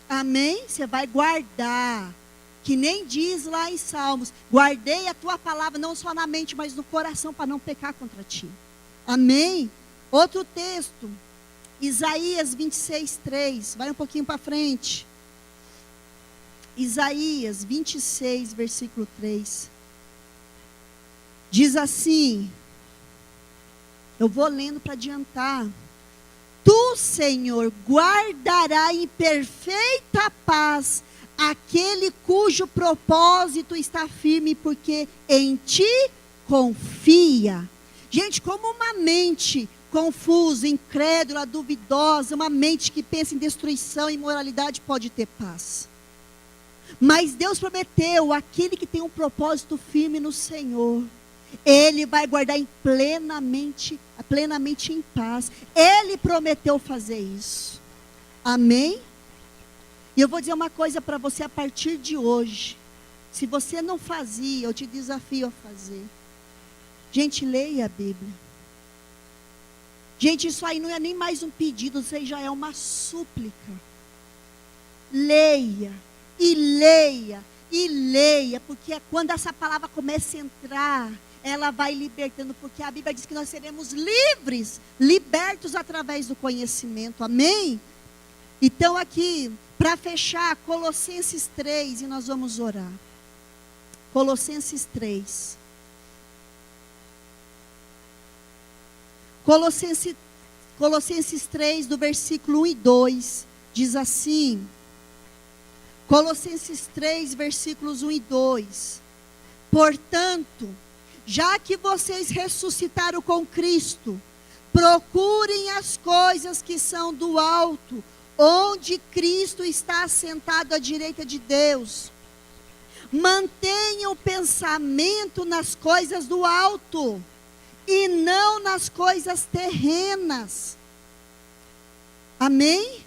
Amém? Você vai guardar. Que nem diz lá em Salmos: guardei a tua palavra não só na mente, mas no coração, para não pecar contra ti. Amém? Outro texto, Isaías 26, 3. Vai um pouquinho para frente. Isaías 26, versículo 3. Diz assim, eu vou lendo para adiantar: tu, Senhor, guardará em perfeita paz aquele cujo propósito está firme, porque em ti confia. Gente, como uma mente confusa, incrédula, duvidosa, uma mente que pensa em destruição e imoralidade pode ter paz? Mas Deus prometeu, aquele que tem um propósito firme no Senhor, Ele vai guardar plenamente em paz. Ele prometeu fazer isso. Amém? E eu vou dizer uma coisa para você a partir de hoje. Se você não fazia, eu te desafio a fazer. Gente, leia a Bíblia. Gente, isso aí não é nem mais um pedido, isso aí já é uma súplica. Leia, e leia, e leia, porque quando essa palavra começa a entrar, ela vai libertando, porque a Bíblia diz que nós seremos livres, libertos através do conhecimento, amém? Então aqui, para fechar, Colossenses 3, e nós vamos orar. Colossenses 3. Colossenses 3, do versículo 1 e 2, diz assim. Colossenses 3, versículos 1 e 2. Portanto, já que vocês ressuscitaram com Cristo, procurem as coisas que são do alto, onde Cristo está assentado à direita de Deus. Mantenham o pensamento nas coisas do alto, e não nas coisas terrenas. Amém?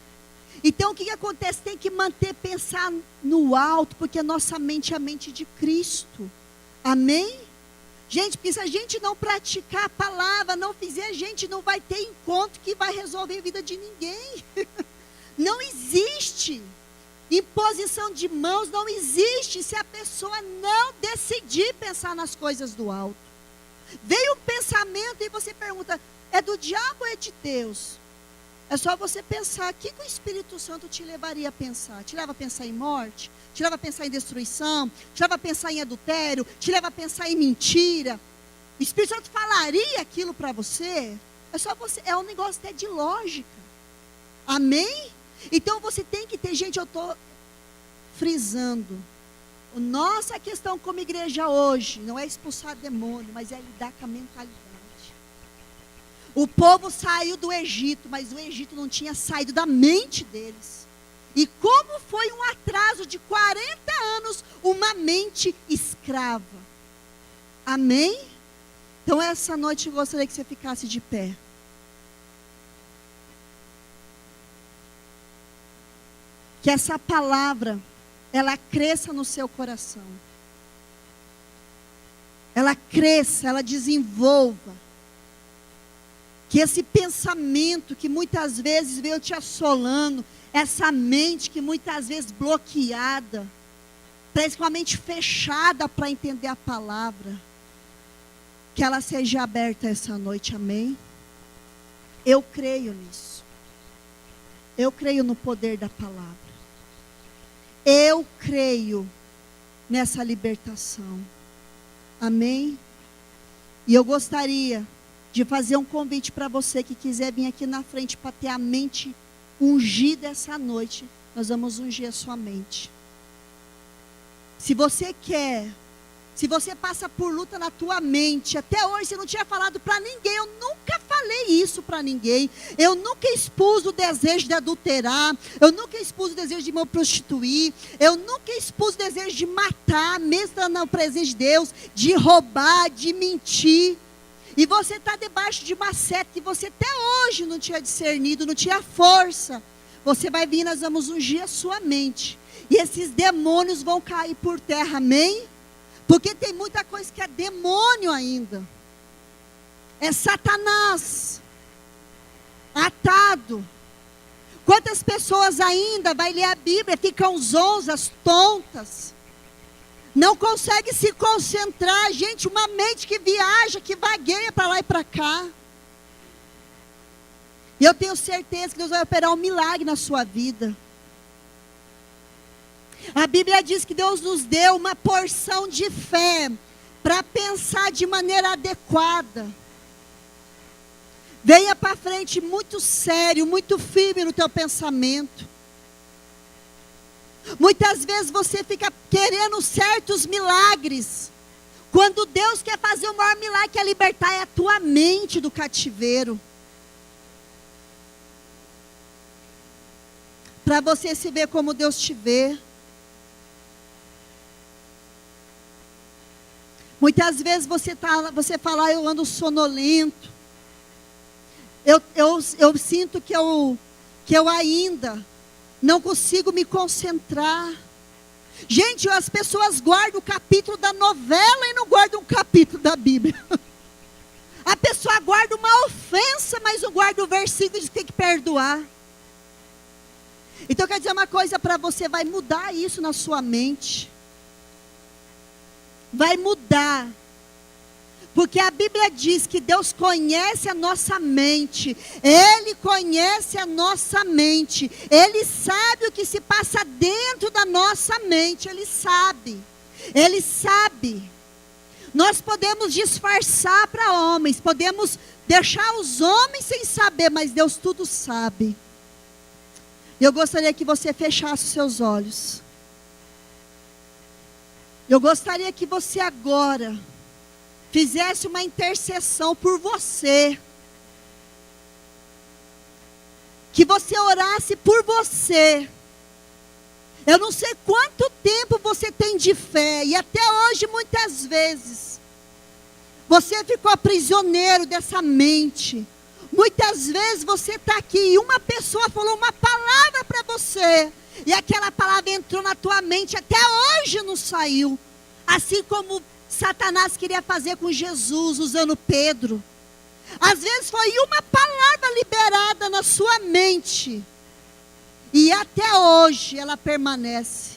Então o que acontece? Tem que pensar no alto, porque a nossa mente é a mente de Cristo. Amém? Gente, porque se a gente não praticar a palavra, não fizer, a gente não vai ter encontro que vai resolver a vida de ninguém. Não existe. Imposição de mãos não existe se a pessoa não decidir pensar nas coisas do alto. Veio um pensamento e você pergunta, é do diabo ou é de Deus? É só você pensar, o que o Espírito Santo te levaria a pensar? Te leva a pensar em morte? Te leva a pensar em destruição? Te leva a pensar em adultério? Te leva a pensar em mentira? O Espírito Santo falaria aquilo para você? É só você, é um negócio até de lógica. Amém? Então você tem que ter, gente, eu estou frisando. Nossa questão como igreja hoje não é expulsar demônio, mas é lidar com a mentalidade. O povo saiu do Egito, mas o Egito não tinha saído da mente deles. E como foi um atraso de 40 anos, uma mente escrava. Amém? Então essa noite eu gostaria que você ficasse de pé. Que essa palavra, ela cresça no seu coração. Ela cresça, ela desenvolva. Que esse pensamento que muitas vezes veio te assolando, essa mente que muitas vezes bloqueada, parece com a mente fechada para entender a palavra, que ela seja aberta essa noite, amém? Eu creio nisso. Eu creio no poder da palavra. Eu creio nessa libertação. Amém? E eu gostaria de fazer um convite para você que quiser vir aqui na frente para ter a mente ungida essa noite. Nós vamos ungir a sua mente. Se você quer, se você passa por luta na tua mente, até hoje você não tinha falado para ninguém, eu nunca falei isso para ninguém, eu nunca expus o desejo de adulterar, eu nunca expus o desejo de me prostituir, eu nunca expus o desejo de matar, mesmo na presença de Deus, de roubar, de mentir. E você está debaixo de uma seta que você até hoje não tinha discernido, não tinha força. Você vai vir, nós vamos ungir a sua mente. E esses demônios vão cair por terra, amém? Porque tem muita coisa que é demônio ainda. É Satanás. Atado. Quantas pessoas ainda vai ler a Bíblia, ficam zonzas, tontas. Não consegue se concentrar, gente, uma mente que viaja, que vagueia para lá e para cá. E eu tenho certeza que Deus vai operar um milagre na sua vida. A Bíblia diz que Deus nos deu uma porção de fé para pensar de maneira adequada. Venha para frente muito sério, muito firme no teu pensamento. Muitas vezes você fica querendo certos milagres, quando Deus quer fazer o maior milagre que é libertar a tua mente do cativeiro. Para você se ver como Deus te vê. Muitas vezes você fala, eu ando sonolento. Eu sinto que eu ainda não consigo me concentrar. Gente, as pessoas guardam o capítulo da novela e não guardam o capítulo da Bíblia. A pessoa guarda uma ofensa, mas não guarda o versículo de que tem que perdoar. Então, quer dizer uma coisa para você, vai mudar isso na sua mente. Vai mudar. Porque a Bíblia diz que Deus conhece a nossa mente. Ele conhece a nossa mente. Ele sabe o que se passa dentro da nossa mente. Ele sabe. Ele sabe. Nós podemos disfarçar para homens. Podemos deixar os homens sem saber. Mas Deus tudo sabe. Eu gostaria que você fechasse os seus olhos. Eu gostaria que você agora fizesse uma intercessão por você. Que você orasse por você. Eu não sei quanto tempo você tem de fé. E até hoje, muitas vezes, você ficou prisioneiro dessa mente. Muitas vezes você está aqui e uma pessoa falou uma palavra para você. E aquela palavra entrou na tua mente. Até hoje não saiu. Assim como Satanás queria fazer com Jesus, usando Pedro. Às vezes foi uma palavra liberada na sua mente. E até hoje ela permanece.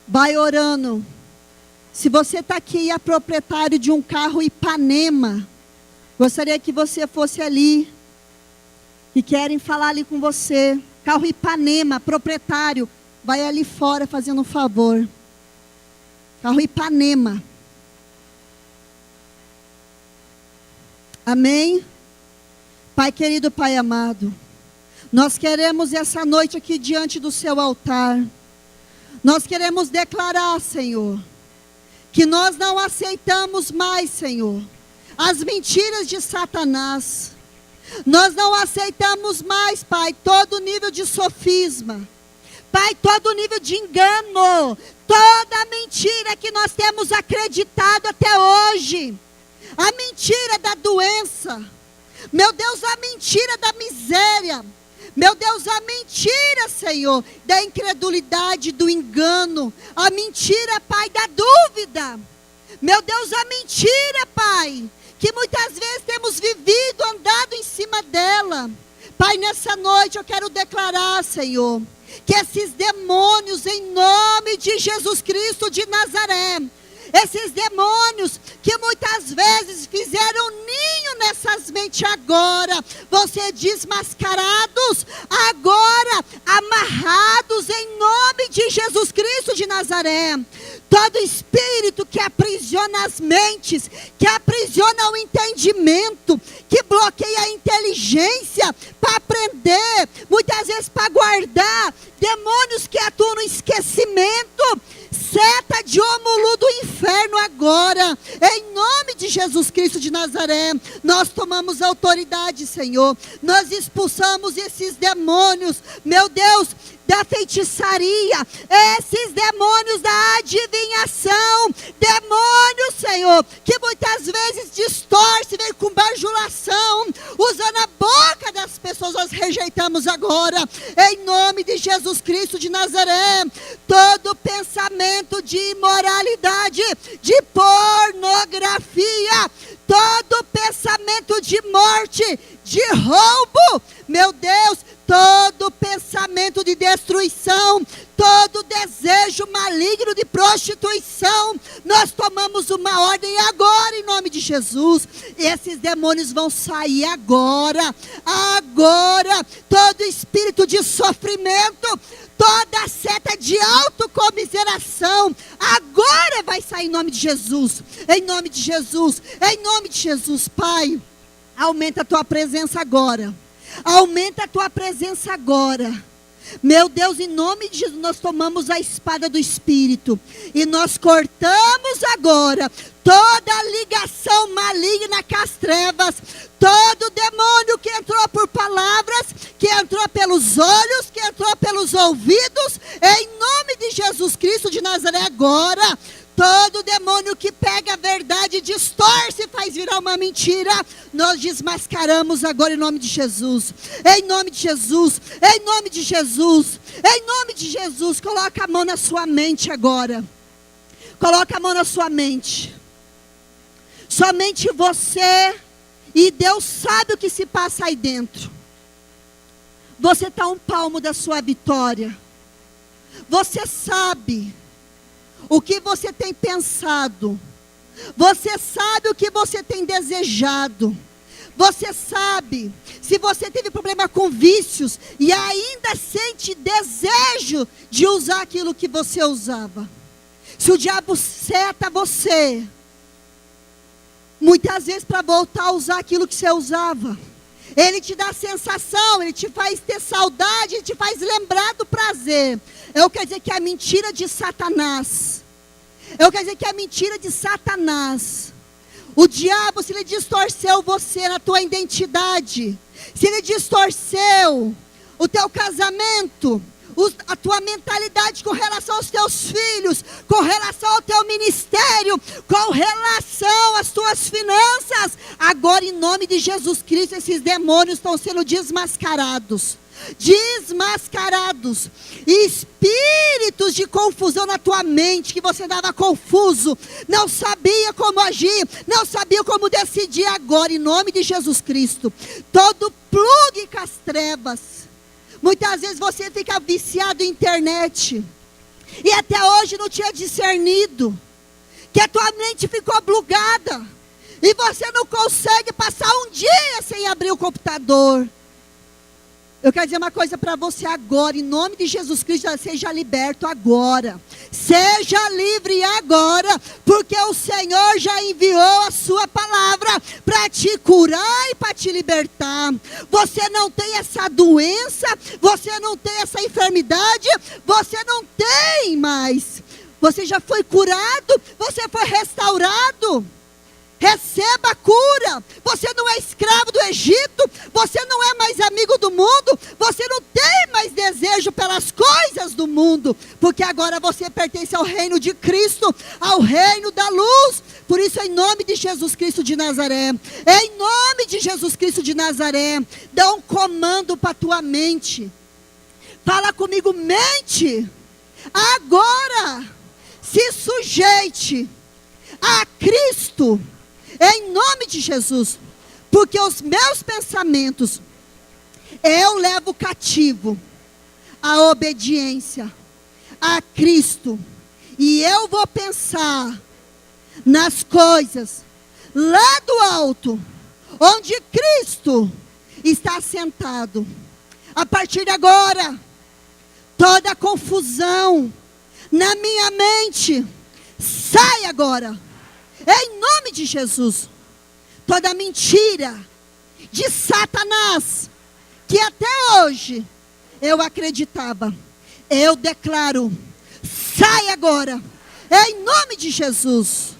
Vai orando. Se você está aqui e é proprietário de um carro Ipanema, gostaria que você fosse ali. E querem falar ali com você. Carro Ipanema, proprietário, vai ali fora fazendo um favor. Carro Ipanema. Amém? Pai querido, Pai amado, nós queremos essa noite aqui diante do seu altar. Nós queremos declarar, Senhor, que nós não aceitamos mais, Senhor, as mentiras de Satanás. Nós não aceitamos mais, Pai, todo nível de sofisma. Pai, todo nível de engano. Toda mentira que nós temos acreditado até hoje. A mentira da doença. Meu Deus, a mentira da miséria. Meu Deus, a mentira, Senhor, da incredulidade, do engano. A mentira, Pai, da dúvida. Meu Deus, a mentira, Pai, que muitas vezes temos vivido, andado em cima dela. Pai, nessa noite eu quero declarar, Senhor, que esses demônios, em nome de Jesus Cristo de Nazaré, esses demônios que muitas vezes fizeram ninho nessas mentes agora, vão ser desmascarados, agora amarrados em nome de Jesus Cristo de Nazaré. Todo espírito que aprisiona as mentes, que aprisiona o entendimento, que bloqueia a inteligência para aprender, muitas vezes para guardar, demônios que atuam no esquecimento, seta de ómulo do inferno agora, em nome de Jesus Cristo de Nazaré, nós tomamos autoridade, Senhor, nós expulsamos esses demônios, meu Deus, da feitiçaria, esses demônios da adivinhação, demônios, Senhor, que muitas vezes distorce, vem com bajulação, usando a boca das pessoas, nós rejeitamos agora, em nome de Jesus Cristo de Nazaré, todo pensamento de imoralidade, de pornografia, todo pensamento de morte, de roubo, meu Deus, todo pensamento de destruição, todo desejo maligno de prostituição, nós tomamos uma ordem agora em nome de Jesus. Esses demônios vão sair agora, todo espírito de sofrimento, toda seta de autocomiseração, agora vai sair em nome de Jesus, em nome de Jesus, em nome de Jesus. Pai, aumenta a tua presença agora. Aumenta a tua presença agora. Meu Deus, em nome de Jesus, nós tomamos a espada do Espírito e nós cortamos agora toda ligação maligna com as trevas, todo demônio que entrou por palavras, que entrou pelos olhos, que entrou pelos ouvidos, em nome de Jesus Cristo de Nazaré agora. Todo demônio que pega a verdade, distorce e faz virar uma mentira, nós desmascaramos agora em nome de Jesus. Em nome de Jesus, em nome de Jesus, em nome de Jesus. Coloca a mão na sua mente agora. Coloca a mão na sua mente. Somente você e Deus sabe o que se passa aí dentro. Você está a um palmo da sua vitória. Você sabe o que você tem pensado, você sabe o que você tem desejado, você sabe se você teve problema com vícios e ainda sente desejo de usar aquilo que você usava. Se o diabo seta você, muitas vezes para voltar a usar aquilo que você usava, ele te dá sensação, ele te faz ter saudade, ele te faz lembrar do prazer. Eu quero dizer que é a mentira de Satanás. Eu quero dizer que é a mentira de Satanás. O diabo, se ele distorceu você na tua identidade, se ele distorceu o teu casamento, a tua mentalidade com relação aos teus filhos, com relação ao teu ministério, com relação às tuas finanças, agora em nome de Jesus Cristo, esses demônios estão sendo desmascarados. Desmascarados. Espíritos de confusão na tua mente, que você dava confuso, não sabia como agir, não sabia como decidir, agora em nome de Jesus Cristo, todo plugue com as trevas. Muitas vezes você fica viciado em internet e até hoje não tinha discernido que a tua mente ficou blugada e você não consegue passar um dia sem abrir o computador. Eu quero dizer uma coisa para você agora, em nome de Jesus Cristo, seja liberto agora, seja livre agora, porque o Senhor já enviou a sua palavra para te curar e para te libertar. Você não tem essa doença, você não tem essa enfermidade, você não tem mais, você já foi curado, você foi restaurado. Receba a cura. Você não é escravo do Egito. Você não é mais amigo do mundo. Você não tem mais desejo pelas coisas do mundo. Porque agora você pertence ao reino de Cristo, ao reino da luz. Por isso, em nome de Jesus Cristo de Nazaré, em nome de Jesus Cristo de Nazaré, dá um comando para a tua mente. Fala comigo, mente. Agora, se sujeite a Cristo. Em nome de Jesus, porque os meus pensamentos, eu levo cativo a obediência a Cristo, e eu vou pensar nas coisas lá do alto, onde Cristo está sentado. A partir de agora, toda confusão na minha mente, sai agora. Em nome de Jesus, toda mentira de Satanás, que até hoje eu acreditava, eu declaro, sai agora, em nome de Jesus.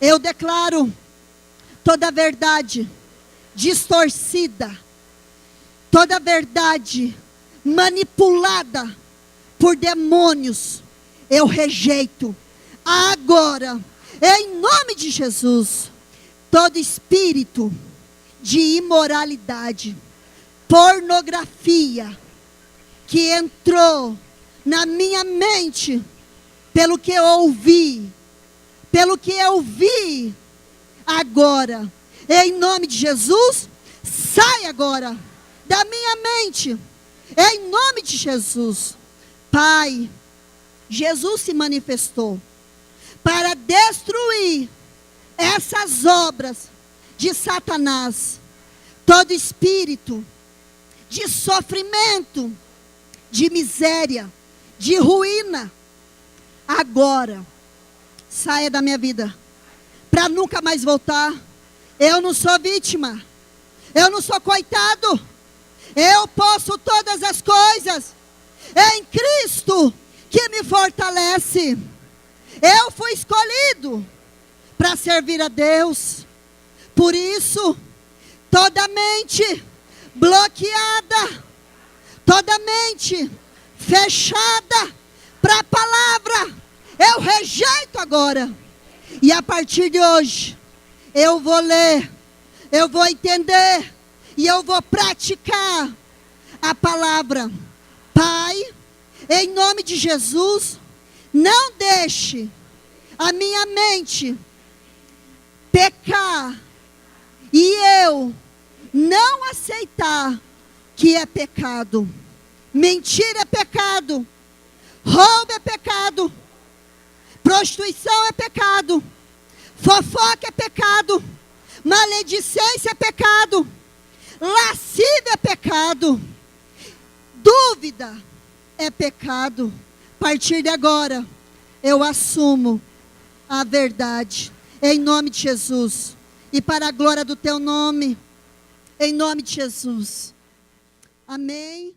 Eu declaro toda verdade distorcida, toda verdade manipulada por demônios, eu rejeito agora. Em nome de Jesus, todo espírito de imoralidade, pornografia, que entrou na minha mente, pelo que eu vi, agora, em nome de Jesus, sai agora da minha mente, em nome de Jesus. Pai, Jesus se manifestou para destruir essas obras de Satanás, todo espírito de sofrimento, de miséria, de ruína, agora, saia da minha vida, para nunca mais voltar. Eu não sou vítima, eu não sou coitado, eu posso todas as coisas, É em Cristo que me fortalece. Eu fui escolhido para servir a Deus. Por isso, toda mente bloqueada, toda mente fechada para a palavra, eu rejeito agora. E a partir de hoje, eu vou ler, eu vou entender e eu vou praticar a palavra. Pai, em nome de Jesus, não deixe a minha mente pecar e eu não aceitar que é pecado. Mentira é pecado, roubo é pecado, prostituição é pecado, fofoca é pecado, maledicência é pecado, lascívia é pecado, dúvida é pecado. A partir de agora, eu assumo a verdade, em nome de Jesus, e para a glória do teu nome, em nome de Jesus. Amém.